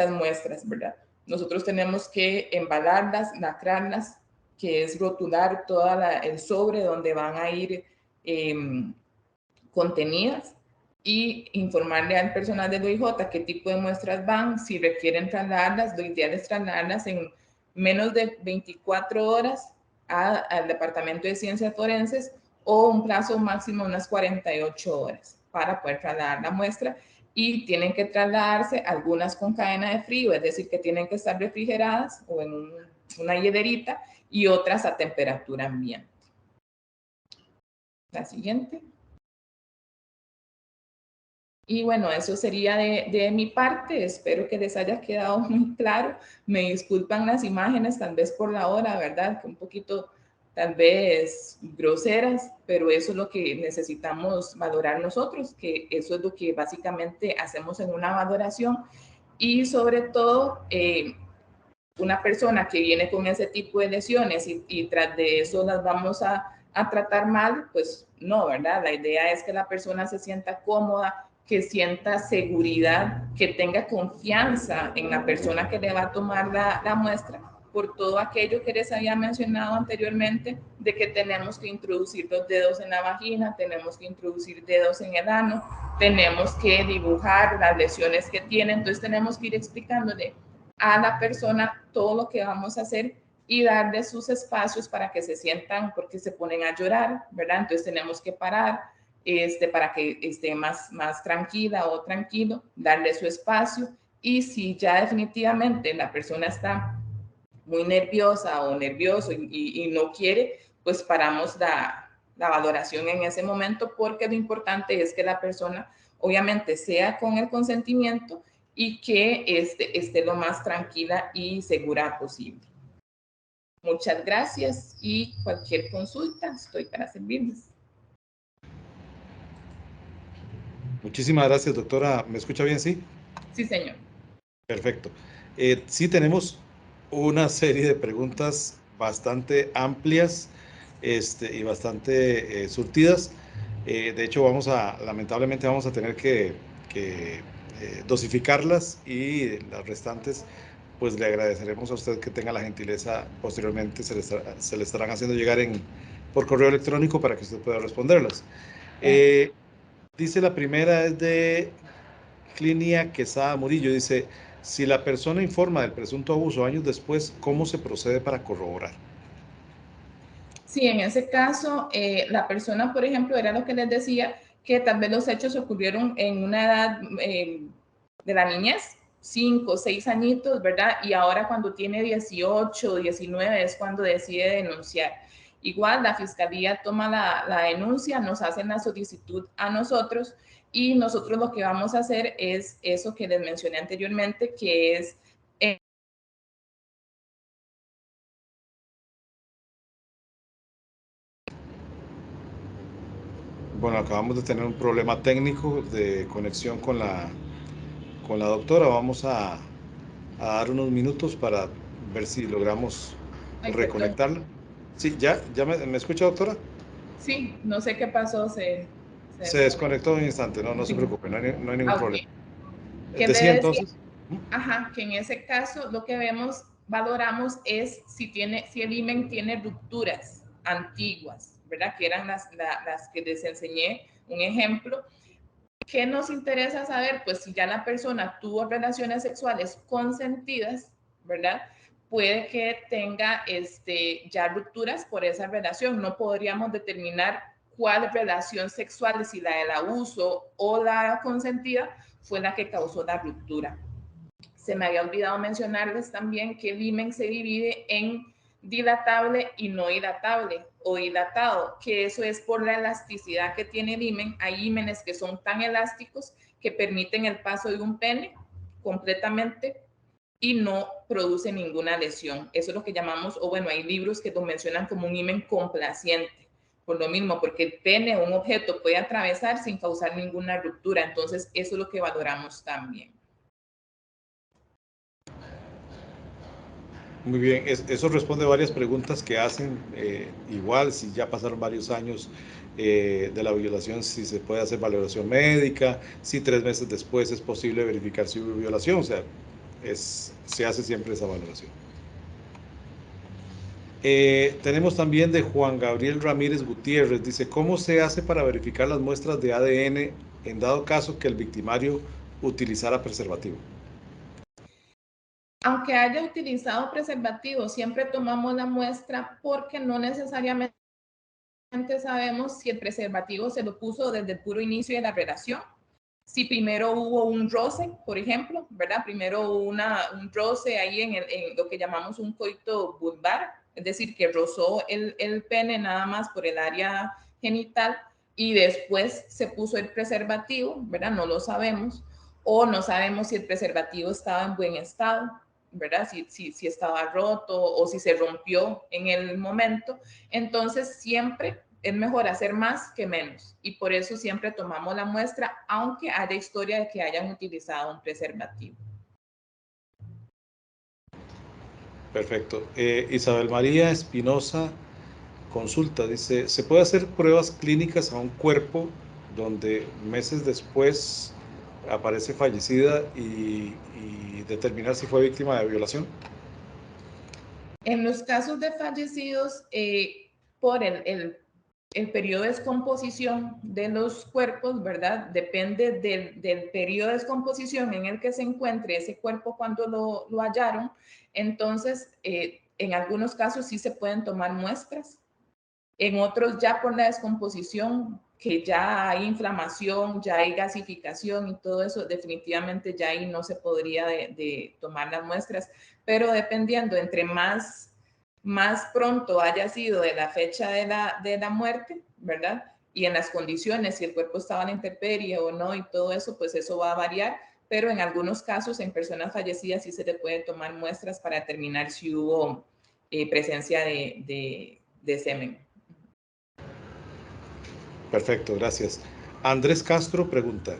muestras, ¿verdad? Nosotros tenemos que embalarlas, lacrarlas, que es rotular todo el sobre donde van a ir contenidas y informarle al personal del OIJ qué tipo de muestras van, si requieren trasladarlas, lo ideal es trasladarlas en menos de 24 horas al Departamento de Ciencias Forenses o un plazo máximo de unas 48 horas para poder trasladar la muestra y tienen que trasladarse, algunas con cadena de frío, es decir, que tienen que estar refrigeradas o en una hiederita, y otras a temperatura ambiente. La siguiente. Y bueno, eso sería de mi parte. Espero que les haya quedado muy claro. Me disculpan las imágenes, tal vez por la hora, ¿verdad? Que un poquito, tal vez, groseras, pero eso es lo que necesitamos valorar nosotros, que eso es lo que básicamente hacemos en una valoración. Y sobre todo, una persona que viene con ese tipo de lesiones y tras de eso las vamos a tratar mal, pues no, ¿verdad? La idea es que la persona se sienta cómoda, que sienta seguridad, que tenga confianza en la persona que le va a tomar la muestra, por todo aquello que les había mencionado anteriormente, de que tenemos que introducir los dedos en la vagina, tenemos que introducir dedos en el ano, tenemos que dibujar las lesiones que tiene, entonces tenemos que ir explicándole a la persona todo lo que vamos a hacer y darle sus espacios para que se sientan, porque se ponen a llorar, ¿verdad? Entonces tenemos que parar para que esté más tranquila o tranquilo, darle su espacio, y si ya definitivamente la persona está muy nerviosa o nervioso y no quiere, pues paramos la valoración en ese momento, porque lo importante es que la persona obviamente sea con el consentimiento y que esté lo más tranquila y segura posible. Muchas gracias, y cualquier consulta estoy para servirles. Muchísimas gracias, doctora. ¿Me escucha bien? Sí. Sí, señor. Perfecto. Sí tenemos una serie de preguntas bastante amplias y bastante surtidas. De hecho, lamentablemente vamos a tener que dosificarlas, y las restantes, pues le agradeceremos a usted que tenga la gentileza, posteriormente se le estarán haciendo llegar por correo electrónico para que usted pueda responderlas. Dice la primera, es de Clinia Quesada Murillo, dice: si la persona informa del presunto abuso años después, ¿cómo se procede para corroborar? Sí, en ese caso, la persona, por ejemplo, era lo que les decía, que tal vez los hechos ocurrieron en una edad de la niñez, 5, 6 añitos, ¿verdad? Y ahora cuando tiene 18, 19 es cuando decide denunciar. Igual la fiscalía toma la denuncia, nos hacen la solicitud a nosotros, y nosotros lo que vamos a hacer es eso que les mencioné anteriormente, que es Bueno, acabamos de tener un problema técnico de conexión con la doctora. Vamos a dar unos minutos para ver si logramos ay, perdón. reconectarla. Sí, ya me escucha, doctora. Sí, no sé qué pasó, se Se desconectó. desconectó un instante, no se Sí. preocupe, no hay ningún Ah, ok. problema. ¿Qué le Decía decía? entonces. Ajá, que en ese caso lo que vemos, valoramos es si el himen tiene rupturas antiguas, ¿verdad? Que eran las que les enseñé un ejemplo. ¿Qué nos interesa saber? Pues si ya la persona tuvo relaciones sexuales consentidas, ¿verdad? Puede que tenga ya rupturas por esa relación. No podríamos determinar cuál relación sexual, si la del abuso o la consentida, fue la que causó la ruptura. Se me había olvidado mencionarles también que el himen se divide en dilatable y no dilatable, o dilatado, que eso es por la elasticidad que tiene el himen. Hay himenes que son tan elásticos que permiten el paso de un pene completamente y no produce ninguna lesión. Eso es lo que llamamos, o bueno, hay libros que lo mencionan como un himen complaciente, por lo mismo, porque el pene o un objeto puede atravesar sin causar ninguna ruptura. Entonces, eso es lo que valoramos también. Muy bien, eso responde a varias preguntas que hacen. Igual, si ya pasaron varios años de la violación, si se puede hacer valoración médica, si 3 meses después es posible verificar si hubo violación, o sea, se hace siempre esa valoración. Tenemos también de Juan Gabriel Ramírez Gutiérrez, dice: ¿cómo se hace para verificar las muestras de ADN en dado caso que el victimario utilizara preservativo? Aunque haya utilizado preservativo, siempre tomamos la muestra porque no necesariamente sabemos si el preservativo se lo puso desde el puro inicio de la relación Si primero hubo un roce, por ejemplo, ¿verdad? Primero hubo un roce ahí en lo que llamamos un coito vulvar, es decir, que rozó el pene nada más por el área genital y después se puso el preservativo, ¿verdad? No lo sabemos, o no sabemos si el preservativo estaba en buen estado, ¿verdad? Si estaba roto o si se rompió en el momento. Entonces, siempre es mejor hacer más que menos y por eso siempre tomamos la muestra, aunque haya historia de que hayan utilizado un preservativo. Perfecto. Isabel María Espinosa consulta, dice, ¿se puede hacer pruebas clínicas a un cuerpo donde meses después aparece fallecida y determinar si fue víctima de violación? En los casos de fallecidos, por el periodo de descomposición de los cuerpos, ¿verdad? Depende del periodo de descomposición en el que se encuentre ese cuerpo cuando lo hallaron. Entonces, en algunos casos sí se pueden tomar muestras. En otros ya por la descomposición, que ya hay inflamación, ya hay gasificación y todo eso, definitivamente ya ahí no se podría de tomar las muestras, pero dependiendo, entre más pronto haya sido de la fecha de la muerte, ¿verdad? Y en las condiciones, si el cuerpo estaba en la intemperie o no y todo eso, pues eso va a variar, pero en algunos casos, en personas fallecidas, sí se le puede tomar muestras para determinar si hubo presencia de semen. Perfecto, gracias. Andrés Castro pregunta,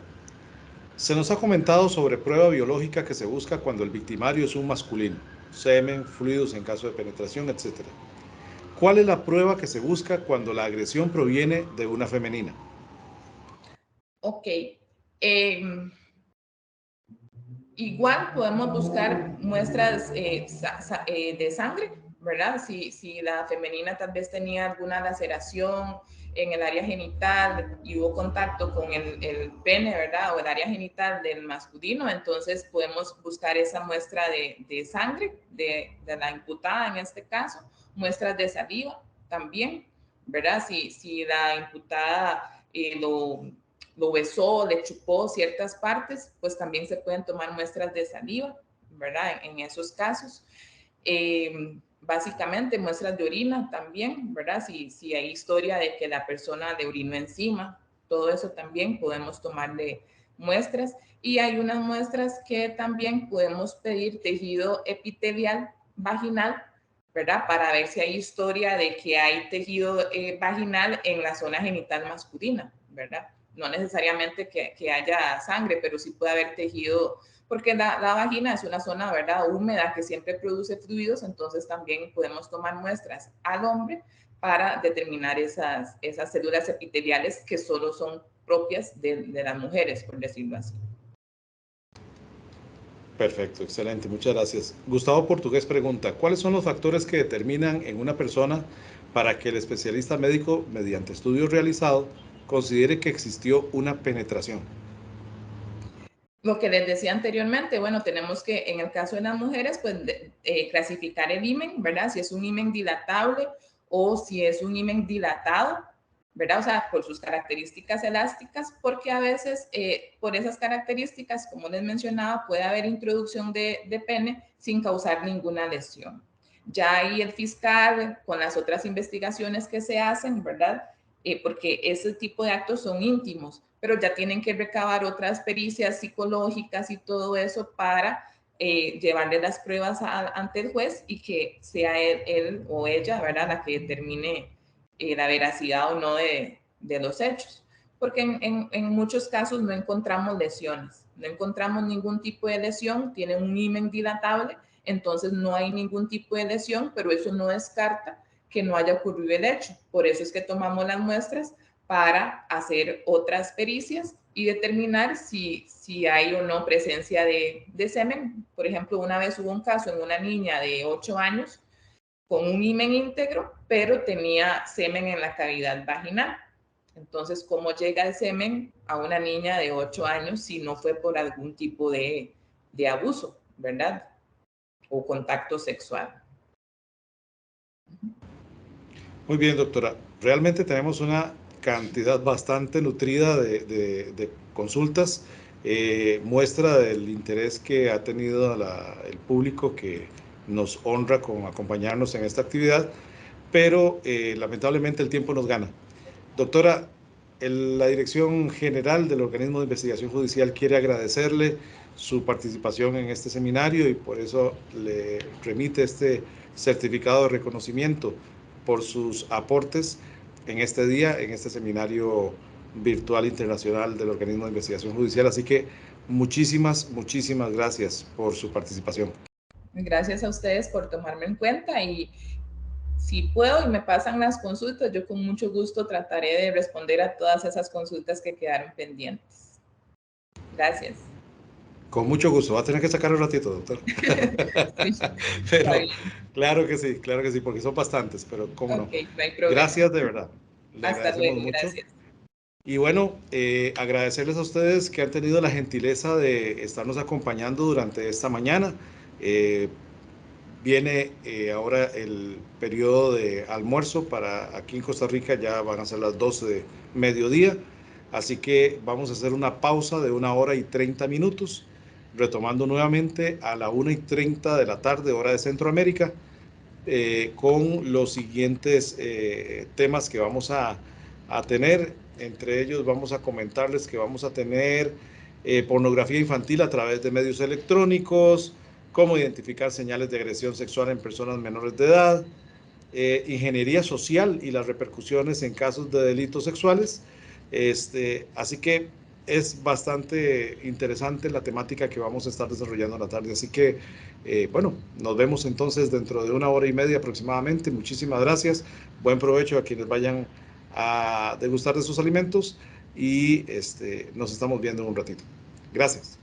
se nos ha comentado sobre prueba biológica que se busca cuando el victimario es un masculino, semen, fluidos en caso de penetración, etc. ¿Cuál es la prueba que se busca cuando la agresión proviene de una femenina? Ok. Igual podemos buscar muestras de sangre, ¿verdad? Si la femenina tal vez tenía alguna laceración en el área genital y hubo contacto con el pene, ¿verdad? O el área genital del masculino, entonces podemos buscar esa muestra de sangre de la imputada en este caso, muestras de saliva también, ¿verdad? Si la imputada lo besó, le chupó ciertas partes, pues también se pueden tomar muestras de saliva, ¿verdad? En esos casos. Básicamente muestras de orina también, ¿verdad? Si hay historia de que la persona le orinó encima, todo eso también podemos tomarle muestras. Y hay unas muestras que también podemos pedir tejido epitelial vaginal, ¿verdad? Para ver si hay historia de que hay tejido vaginal en la zona genital masculina, ¿verdad? No necesariamente que haya sangre, pero sí puede haber tejido, porque la vagina es una zona, ¿verdad?, húmeda que siempre produce fluidos, entonces también podemos tomar muestras al hombre para determinar esas células epiteliales que solo son propias de las mujeres, por decirlo así. Perfecto, excelente, muchas gracias. Gustavo Portugués pregunta, ¿cuáles son los factores que determinan en una persona para que el especialista médico, mediante estudios realizados, considere que existió una penetración? Lo que les decía anteriormente, bueno, tenemos que, en el caso de las mujeres, pues clasificar el himen, ¿verdad? Si es un himen dilatable o si es un himen dilatado, ¿verdad? O sea, por sus características elásticas, porque a veces por esas características, como les mencionaba, puede haber introducción de pene sin causar ninguna lesión. Ya ahí el fiscal, con las otras investigaciones que se hacen, ¿verdad? Porque ese tipo de actos son íntimos, pero ya tienen que recabar otras pericias psicológicas y todo eso para llevarle las pruebas ante el juez y que sea él o ella, ¿verdad?, la que determine la veracidad o no de los hechos. Porque en muchos casos no encontramos lesiones, no encontramos ningún tipo de lesión, tiene un himen dilatable, entonces no hay ningún tipo de lesión, pero eso no descarta que no haya ocurrido el hecho. Por eso es que tomamos las muestras para hacer otras pericias y determinar si hay o no presencia de semen. Por ejemplo, una vez hubo un caso en una niña de 8 años con un himen íntegro, pero tenía semen en la cavidad vaginal. Entonces, ¿cómo llega el semen a una niña de 8 años si no fue por algún tipo de abuso, ¿verdad? O contacto sexual. Muy bien, doctora. Realmente tenemos una cantidad bastante nutrida de consultas. Muestra del interés que ha tenido el público que nos honra con acompañarnos en esta actividad, pero lamentablemente el tiempo nos gana. Doctora, la Dirección General del Organismo de Investigación Judicial quiere agradecerle su participación en este seminario y por eso le remite este certificado de reconocimiento por sus aportes en este día, en este seminario virtual internacional del Organismo de Investigación Judicial. Así que muchísimas gracias por su participación. Gracias a ustedes por tomarme en cuenta, y si puedo y me pasan las consultas, yo con mucho gusto trataré de responder a todas esas consultas que quedaron pendientes. Gracias. Con mucho gusto. Va a tener que sacar un ratito, doctor. Sí, Pero claro que sí, porque son bastantes, pero cómo no. No hay problema. Gracias de verdad. Le Hasta agradecemos luego, mucho. gracias. Y bueno, agradecerles a ustedes que han tenido la gentileza de estarnos acompañando durante esta mañana. Viene ahora el periodo de almuerzo para aquí en Costa Rica, ya van a ser las 12 de mediodía, así que vamos a hacer una pausa de 1 hora y 30 minutos, retomando nuevamente a la 1:30 de la tarde, hora de Centroamérica, con los siguientes temas que vamos a tener. Entre ellos vamos a comentarles que vamos a tener pornografía infantil a través de medios electrónicos, cómo identificar señales de agresión sexual en personas menores de edad, ingeniería social y las repercusiones en casos de delitos sexuales. Así que es bastante interesante la temática que vamos a estar desarrollando en la tarde. Así que, bueno, nos vemos entonces dentro de 1 hora y media aproximadamente. Muchísimas gracias. Buen provecho a quienes vayan a degustar de sus alimentos y nos estamos viendo en un ratito. Gracias.